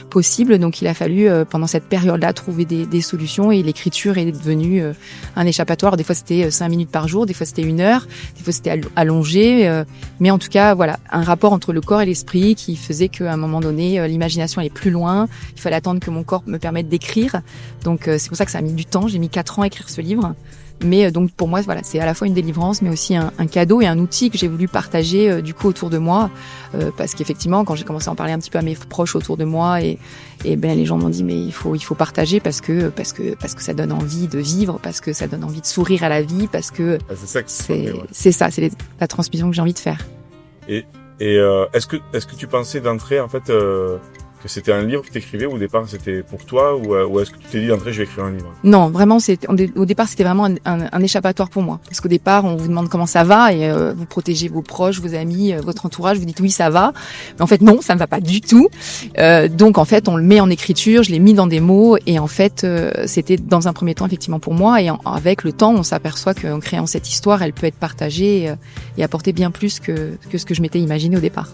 possible. Donc il a fallu pendant cette période-là trouver des solutions et l'écriture est devenue un échappatoire. Des fois c'était 5 minutes par jour, des fois c'était 1 heure, des fois c'était allongé. Mais en tout cas, voilà, un rapport entre le corps et l'esprit qui faisait qu'à un moment donné, l'imagination allait plus loin. Il fallait attendre que mon corps me permette d'écrire. Donc c'est pour ça que ça a mis du temps. J'ai mis 4 ans à écrire ce livre. Mais donc pour moi, voilà, c'est à la fois une délivrance, mais aussi un cadeau et un outil que j'ai voulu partager du coup autour de moi, parce qu'effectivement, quand j'ai commencé à en parler un petit peu à mes proches autour de moi, et ben les gens m'ont dit mais il faut partager parce que ça donne envie de vivre, parce que ça donne envie de sourire à la vie, parce que c'est la transmission que j'ai envie de faire. Et est-ce que tu pensais d'entrée en fait que c'était un livre que tu écrivais ou au départ c'était pour toi ou est-ce que tu t'es dit d'entrée je vais écrire un livre? Non, vraiment au départ c'était vraiment un échappatoire pour moi, parce qu'au départ on vous demande comment ça va et vous protégez vos proches, vos amis, votre entourage, vous dites oui ça va, mais en fait non, ça ne va pas du tout. Donc en fait on le met en écriture, je l'ai mis dans des mots et en fait c'était dans un premier temps effectivement pour moi, et avec le temps on s'aperçoit qu'en créant cette histoire elle peut être partagée et apporter bien plus que ce que je m'étais imaginé au départ.